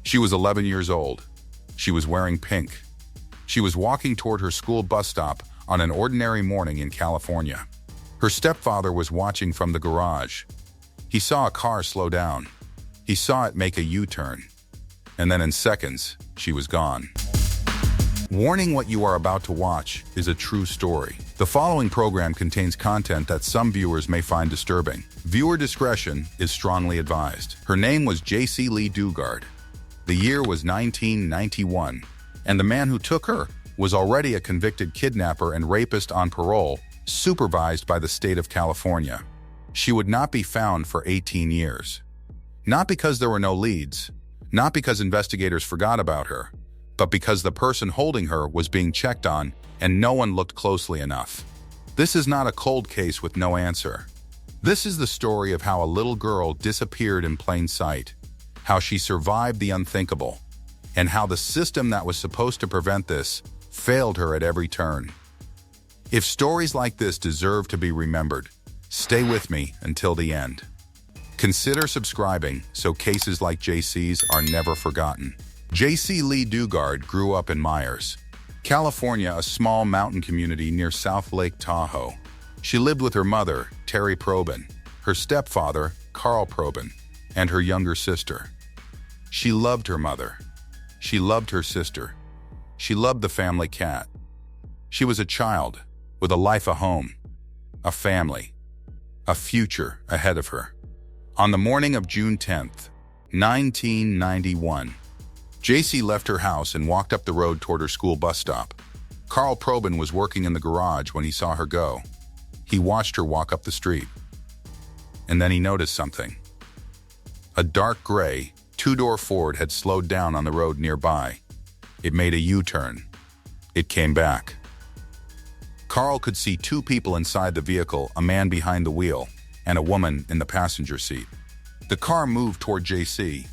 She was 11 years old. She was wearing pink. She was walking toward her school bus stop on an ordinary morning in California. Her stepfather was watching from the garage. He saw a car slow down. He saw it make a U-turn. And then in seconds, she was gone. Warning: what you are about to watch is a true story. The following program contains content that some viewers may find disturbing. Viewer discretion is strongly advised. Her name was Jaycee Lee Dugard. The year was 1991, and the man who took her was already a convicted kidnapper and rapist on parole, supervised by the state of California. She would not be found for 18 years. Not because there were no leads, not because investigators forgot about her, but because the person holding her was being checked on and no one looked closely enough. This is not a cold case with no answer. This is the story of how a little girl disappeared in plain sight, how she survived the unthinkable, and how the system that was supposed to prevent this failed her at every turn. If stories like this deserve to be remembered, stay with me until the end. Consider subscribing so cases like Jaycee's are never forgotten. Jaycee Lee Dugard grew up in Myers, California, a small mountain community near South Lake Tahoe. She lived with her mother, Terry Probin, her stepfather, Carl Probin, and her younger sister. She loved her mother. She loved her sister. She loved the family cat. She was a child with a life, a home, a family, a future ahead of her. On the morning of June 10th, 1991, Jaycee left her house and walked up the road toward her school bus stop. Carl Probin was working in the garage when he saw her go. He watched her walk up the street. And then he noticed something. A dark gray, two-door Ford had slowed down on the road nearby. It made a U-turn. It came back. Carl could see two people inside the vehicle, a man behind the wheel and a woman in the passenger seat. The car moved toward Jaycee.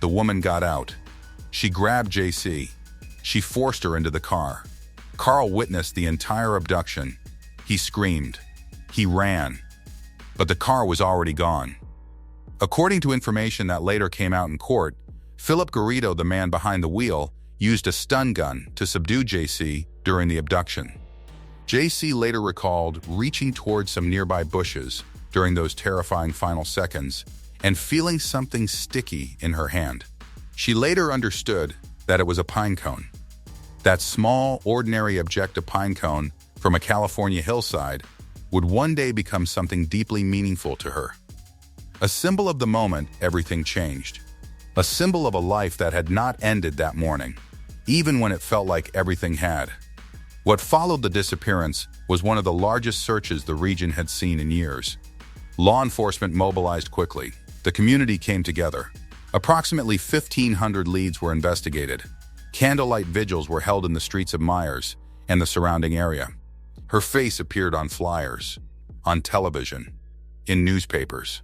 The woman got out. She grabbed Jaycee. She forced her into the car. Carl witnessed the entire abduction. He screamed. He ran. But the car was already gone. According to information that later came out in court, Phillip Garrido, the man behind the wheel, used a stun gun to subdue Jaycee during the abduction. Jaycee later recalled reaching towards some nearby bushes during those terrifying final seconds and feeling something sticky in her hand. She later understood that it was a pine cone. That small, ordinary object, a pine cone from a California hillside, would one day become something deeply meaningful to her. A symbol of the moment everything changed. A symbol of a life that had not ended that morning, even when it felt like everything had. What followed the disappearance was one of the largest searches the region had seen in years. Law enforcement mobilized quickly. The community came together. Approximately 1,500 leads were investigated. Candlelight vigils were held in the streets of Myers and the surrounding area. Her face appeared on flyers, on television, in newspapers.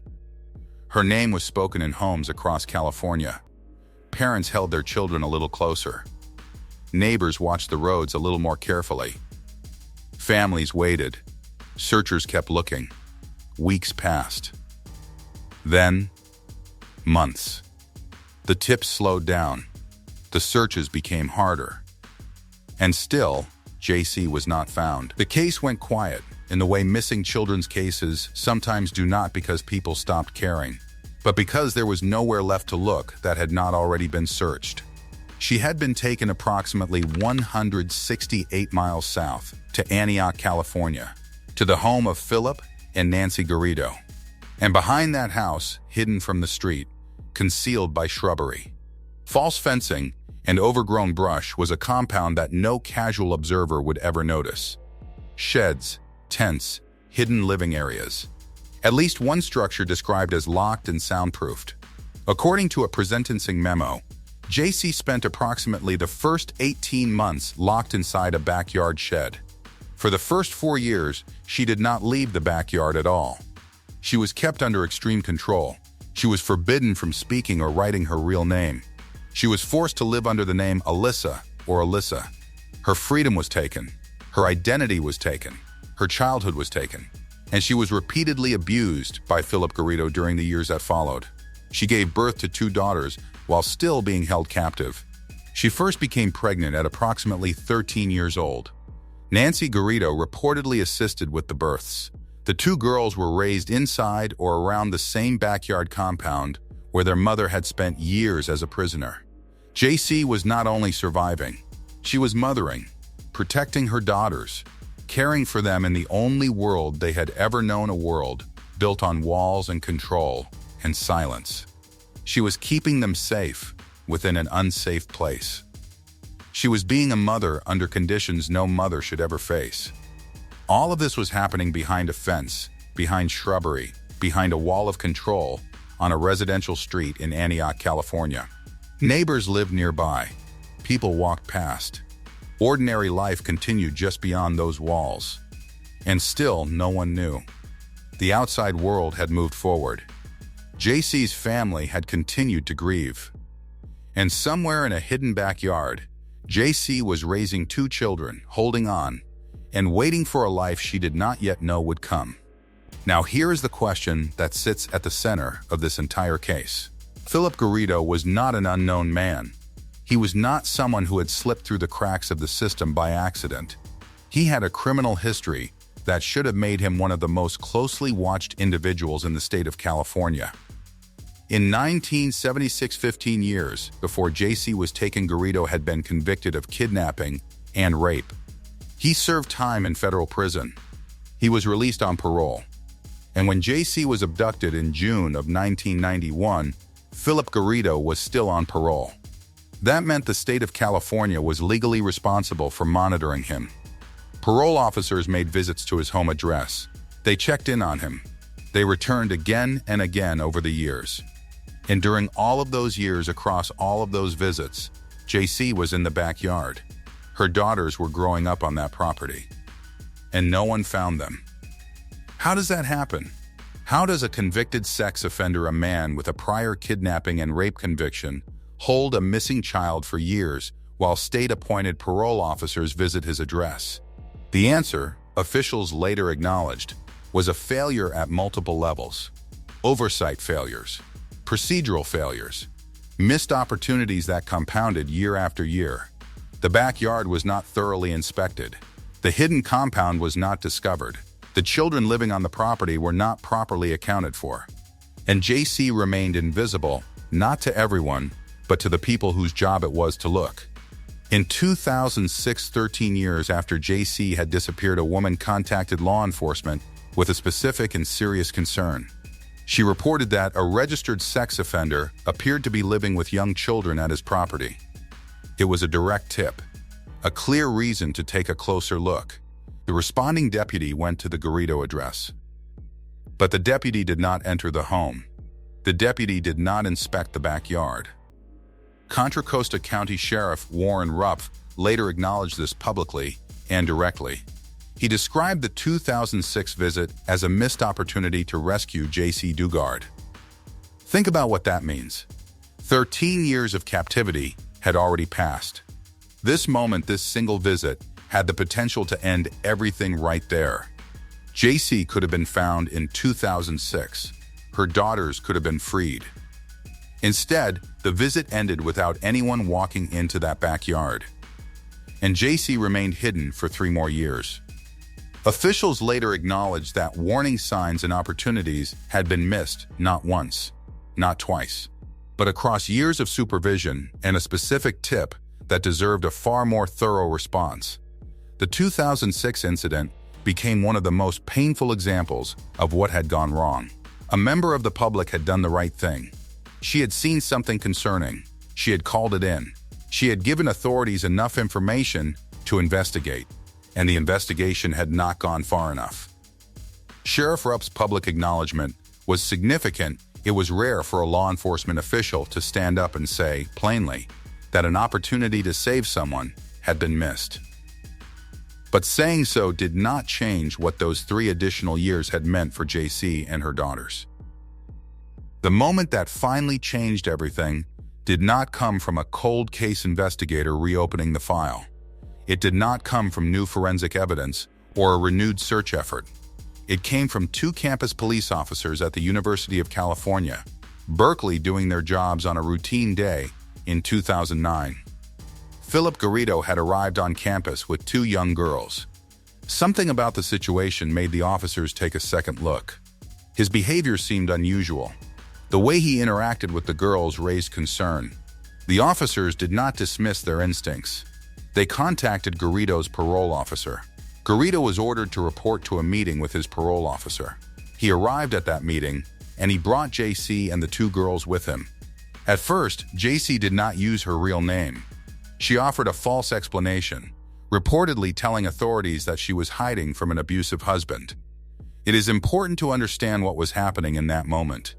Her name was spoken in homes across California. Parents held their children a little closer. Neighbors watched the roads a little more carefully. Families waited. Searchers kept looking. Weeks passed. Then, months. The tips slowed down. The searches became harder. And still, Jaycee was not found. The case went quiet, in the way missing children's cases sometimes do, not because people stopped caring, but because there was nowhere left to look that had not already been searched. She had been taken approximately 168 miles south to Antioch, California, to the home of Phillip and Nancy Garrido. And behind that house, hidden from the street, concealed by shrubbery, false fencing, and overgrown brush, was a compound that no casual observer would ever notice. Sheds, tents, hidden living areas. At least one structure described as locked and soundproofed. According to a presentencing memo, Jaycee spent approximately the first 18 months locked inside a backyard shed. For the first 4 years, she did not leave the backyard at all. She was kept under extreme control. She was forbidden from speaking or writing her real name. She was forced to live under the name Alyssa or Alyssa. Her freedom was taken. Her identity was taken. Her childhood was taken. And she was repeatedly abused by Phillip Garrido during the years that followed. She gave birth to 2 daughters, while still being held captive. She first became pregnant at approximately 13 years old. Nancy Garrido reportedly assisted with the births. The two girls were raised inside or around the same backyard compound where their mother had spent years as a prisoner. Jaycee was not only surviving, she was mothering, protecting her daughters, caring for them in the only world they had ever known, a world built on walls and control and silence. She was keeping them safe within an unsafe place. She was being a mother under conditions no mother should ever face. All of this was happening behind a fence, behind shrubbery, behind a wall of control, on a residential street in Antioch, California. Neighbors lived nearby. People walked past. Ordinary life continued just beyond those walls. And still, no one knew. The outside world had moved forward. Jaycee's family had continued to grieve. And somewhere in a hidden backyard, Jaycee was raising two children, holding on, and waiting for a life she did not yet know would come. Now here is the question that sits at the center of this entire case. Phillip Garrido was not an unknown man. He was not someone who had slipped through the cracks of the system by accident. He had a criminal history that should have made him one of the most closely watched individuals in the state of California. In 1976, 15 years before Jaycee was taken, Garrido had been convicted of kidnapping and rape. He served time in federal prison. He was released on parole. And when Jaycee was abducted in June of 1991, Phillip Garrido was still on parole. That meant the state of California was legally responsible for monitoring him. Parole officers made visits to his home address. They checked in on him. They returned again and again over the years. And during all of those years, across all of those visits, Jaycee was in the backyard. Her daughters were growing up on that property. And no one found them. How does that happen? How does a convicted sex offender, a man with a prior kidnapping and rape conviction, hold a missing child for years while state-appointed parole officers visit his address? The answer, officials later acknowledged, was a failure at multiple levels. Oversight failures, procedural failures, missed opportunities that compounded year after year. The backyard was not thoroughly inspected. The hidden compound was not discovered. The children living on the property were not properly accounted for. And Jaycee remained invisible, not to everyone, but to the people whose job it was to look. In 2006, 13 years after Jaycee had disappeared, a woman contacted law enforcement with a specific and serious concern. She reported that a registered sex offender appeared to be living with young children at his property. It was a direct tip, a clear reason to take a closer look. The responding deputy went to the Garrido address. But the deputy did not enter the home. The deputy did not inspect the backyard. Contra Costa County Sheriff Warren Rupp later acknowledged this publicly and directly. He described the 2006 visit as a missed opportunity to rescue Jaycee Dugard. Think about what that means. 13 years of captivity had already passed. This moment, this single visit, had the potential to end everything right there. Jaycee could have been found in 2006. Her daughters could have been freed. Instead, the visit ended without anyone walking into that backyard. And Jaycee remained hidden for 3 more years. Officials later acknowledged that warning signs and opportunities had been missed not once, not twice, but across years of supervision and a specific tip that deserved a far more thorough response. The 2006 incident became one of the most painful examples of what had gone wrong. A member of the public had done the right thing. She had seen something concerning. She had called it in. She had given authorities enough information to investigate, and the investigation had not gone far enough. Sheriff Rupp's public acknowledgement was significant. It was rare for a law enforcement official to stand up and say, plainly, that an opportunity to save someone had been missed. But saying so did not change what those 3 additional years had meant for Jaycee and her daughters. The moment that finally changed everything did not come from a cold case investigator reopening the file. It did not come from new forensic evidence or a renewed search effort. It came from 2 campus police officers at the University of California Berkeley doing their jobs on a routine day in 2009. Phillip Garrido had arrived on campus with two young girls. Something about the situation made the officers take a second look. His behavior seemed unusual. The way he interacted with the girls raised concern. The officers did not dismiss their instincts. They contacted Garrido's parole officer. Garrido was ordered to report to a meeting with his parole officer. He arrived at that meeting, and he brought Jaycee and the two girls with him. At first, Jaycee did not use her real name. She offered a false explanation, reportedly telling authorities that she was hiding from an abusive husband. It is important to understand what was happening in that moment.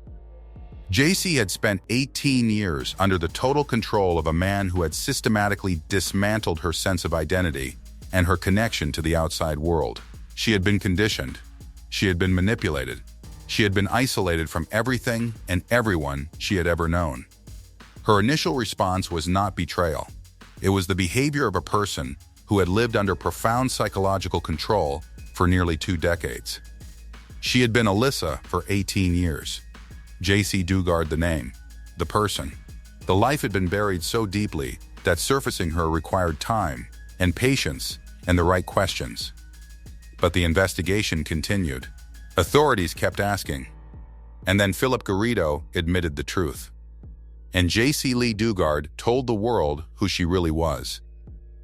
Jaycee had spent 18 years under the total control of a man who had systematically dismantled her sense of identity and her connection to the outside world. She had been conditioned. She had been manipulated. She had been isolated from everything and everyone she had ever known. Her initial response was not betrayal. It was the behavior of a person who had lived under profound psychological control for nearly 2 decades. She had been Alyssa for 18 years. Jaycee Dugard the name, the person. The life had been buried so deeply that surfacing her required time and patience and the right questions. But the investigation continued. Authorities kept asking. And then Phillip Garrido admitted the truth. And Jaycee Lee Dugard told the world who she really was.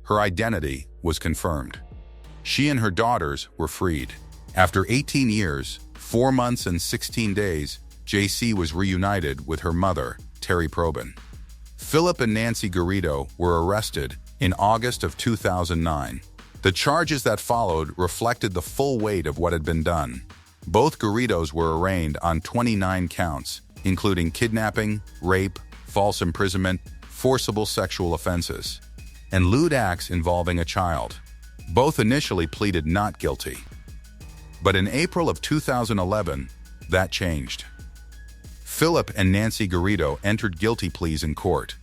Her identity was confirmed. She and her daughters were freed. After 18 years, 4 months and 16 days, Jaycee was reunited with her mother, Terry Probin. Phillip and Nancy Garrido were arrested in August of 2009. The charges that followed reflected the full weight of what had been done. Both Garridos were arraigned on 29 counts, including kidnapping, rape, false imprisonment, forcible sexual offenses, and lewd acts involving a child. Both initially pleaded not guilty. But in April of 2011, that changed. Phillip and Nancy Garrido entered guilty pleas in court.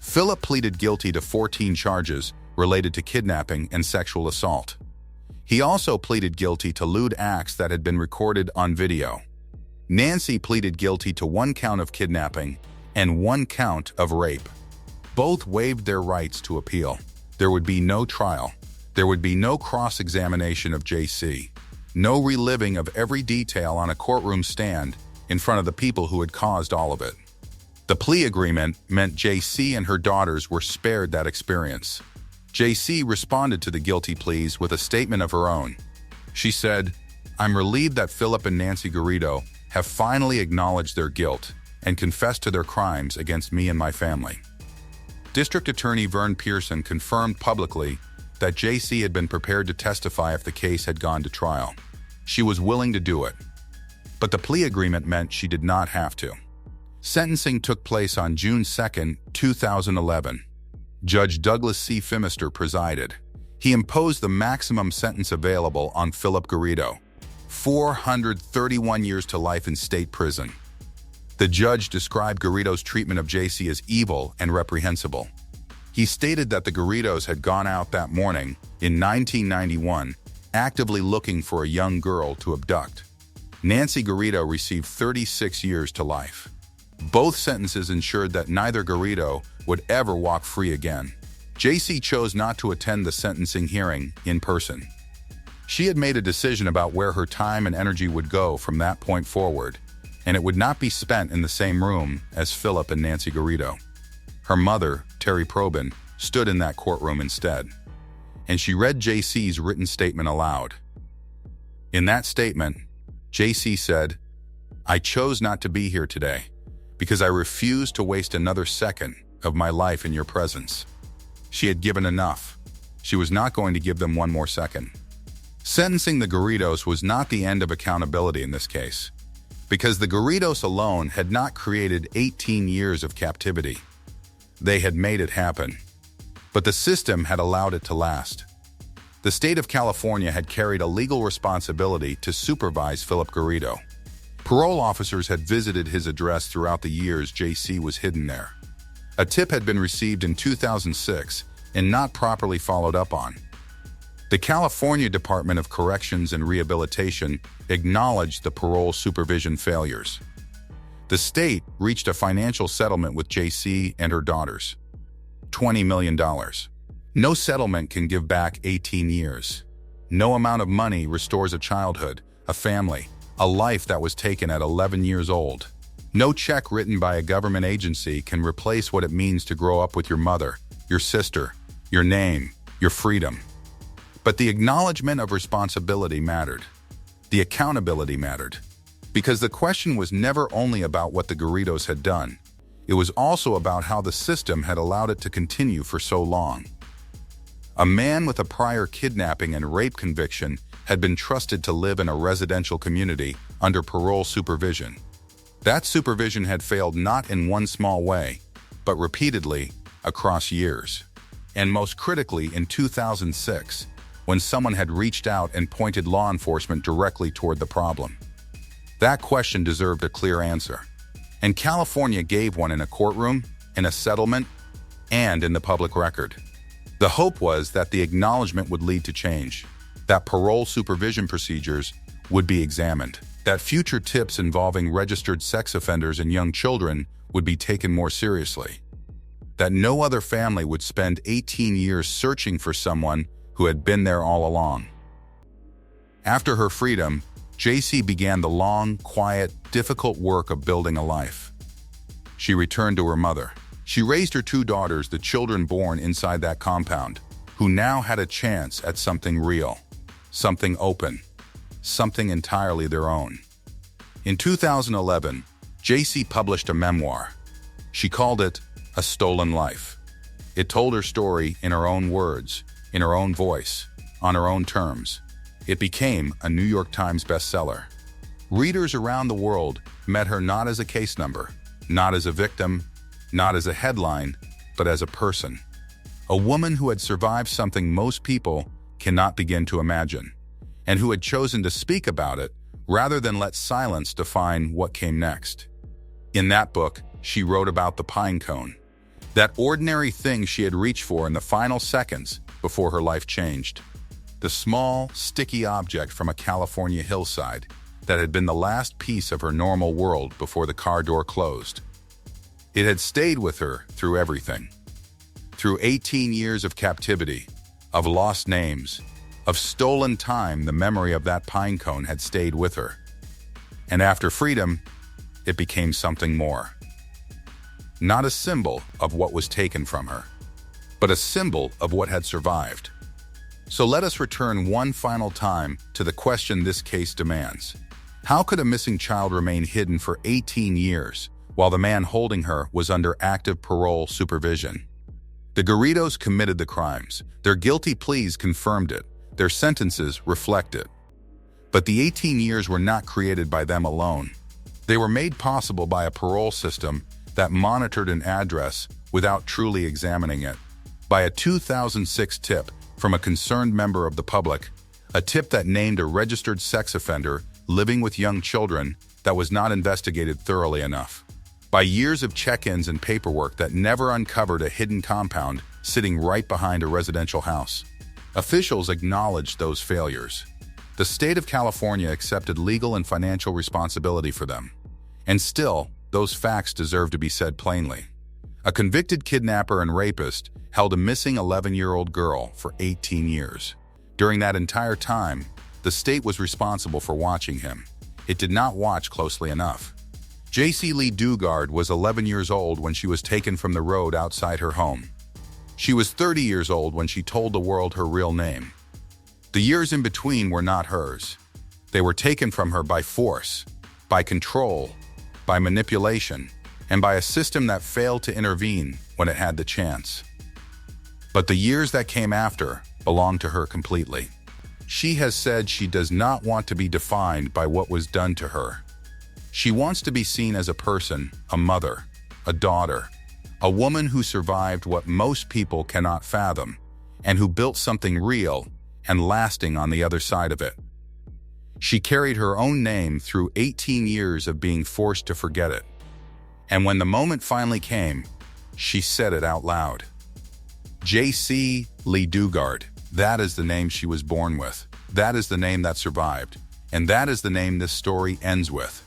Phillip pleaded guilty to 14 charges related to kidnapping and sexual assault. He also pleaded guilty to lewd acts that had been recorded on video. Nancy pleaded guilty to 1 count of kidnapping and 1 count of rape. Both waived their rights to appeal. There would be no trial. There would be no cross-examination of Jaycee. No reliving of every detail on a courtroom stand in front of the people who had caused all of it. The plea agreement meant Jaycee and her daughters were spared that experience. Jaycee responded to the guilty pleas with a statement of her own. She said, "I'm relieved that Phillip and Nancy Garrido have finally acknowledged their guilt and confessed to their crimes against me and my family." District Attorney Vern Pearson confirmed publicly that Jaycee had been prepared to testify if the case had gone to trial. She was willing to do it. But the plea agreement meant she did not have to. Sentencing took place on June 2, 2011. Judge Douglas C. Phimister presided. He imposed the maximum sentence available on Phillip Garrido, 431 years to life in state prison. The judge described Garrido's treatment of Jaycee as evil and reprehensible. He stated that the Garridos had gone out that morning in 1991, actively looking for a young girl to abduct. Nancy Garrido received 36 years to life. Both sentences ensured that neither Garrido would ever walk free again. Jaycee chose not to attend the sentencing hearing in person. She had made a decision about where her time and energy would go from that point forward, and it would not be spent in the same room as Phillip and Nancy Garrido. Her mother, Terry Probin, stood in that courtroom instead, and she read Jaycee's written statement aloud. In that statement, Jaycee said, "I chose not to be here today because I refused to waste another second of my life in your presence." She had given enough. She was not going to give them one more second. Sentencing the Garridos was not the end of accountability in this case, because the Garridos alone had not created 18 years of captivity. They had made it happen, but the system had allowed it to last. The state of California had carried a legal responsibility to supervise Phillip Garrido. Parole officers had visited his address throughout the years Jaycee was hidden there. A tip had been received in 2006 and not properly followed up on. The California Department of Corrections and Rehabilitation acknowledged the parole supervision failures. The state reached a financial settlement with Jaycee and her daughters. $20 million. No settlement can give back 18 years. No amount of money restores a childhood, a family, a life that was taken at 11 years old. No check written by a government agency can replace what it means to grow up with your mother, your sister, your name, your freedom. But the acknowledgement of responsibility mattered. The accountability mattered. Because the question was never only about what the Garridos had done. It was also about how the system had allowed it to continue for so long. A man with a prior kidnapping and rape conviction had been trusted to live in a residential community under parole supervision. That supervision had failed not in one small way, but repeatedly across years. And most critically in 2006, when someone had reached out and pointed law enforcement directly toward the problem. That question deserved a clear answer. And California gave one in a courtroom, in a settlement, and in the public record. The hope was that the acknowledgement would lead to change, that parole supervision procedures would be examined, that future tips involving registered sex offenders and young children would be taken more seriously, that no other family would spend 18 years searching for someone who had been there all along. After her freedom, Jaycee began the long, quiet, difficult work of building a life. She returned to her mother. She raised her two daughters, the children born inside that compound, who now had a chance at something real, something open, something entirely their own. In 2011, Jaycee published a memoir. She called it A Stolen Life. It told her story in her own words, in her own voice, on her own terms. It became a New York Times bestseller. Readers around the world met her not as a case number, not as a victim, not as a headline, but as a person. A woman who had survived something most people cannot begin to imagine, and who had chosen to speak about it rather than let silence define what came next. In that book, she wrote about the pine cone, that ordinary thing she had reached for in the final seconds before her life changed. The small, sticky object from a California hillside that had been the last piece of her normal world before the car door closed. It had stayed with her through everything. Through 18 years of captivity, of lost names, of stolen time, the memory of that pine cone had stayed with her. And after freedom, it became something more. Not a symbol of what was taken from her, but a symbol of what had survived. So let us return one final time to the question this case demands. How could a missing child remain hidden for 18 years while the man holding her was under active parole supervision? The Garridos committed the crimes. Their guilty pleas confirmed it. Their sentences reflect it. But the 18 years were not created by them alone. They were made possible by a parole system that monitored an address without truly examining it, by a 2006 tip from a concerned member of the public, a tip that named a registered sex offender living with young children that was not investigated thoroughly enough, by years of check-ins and paperwork that never uncovered a hidden compound sitting right behind a residential house. Officials acknowledged those failures. The state of California accepted legal and financial responsibility for them. And still, those facts deserve to be said plainly. A convicted kidnapper and rapist held a missing 11-year-old girl for 18 years. During that entire time, the state was responsible for watching him. It did not watch closely enough. Jaycee Lee Dugard was 11 years old when she was taken from the road outside her home. She was 30 years old when she told the world her real name. The years in between were not hers. They were taken from her by force, by control, by manipulation, and by a system that failed to intervene when it had the chance. But the years that came after belonged to her completely. She has said she does not want to be defined by what was done to her. She wants to be seen as a person, a mother, a daughter, a woman who survived what most people cannot fathom, and who built something real and lasting on the other side of it. She carried her own name through 18 years of being forced to forget it. And when the moment finally came, she said it out loud. Jaycee Lee Dugard, that is the name she was born with. That is the name that survived. And that is the name this story ends with.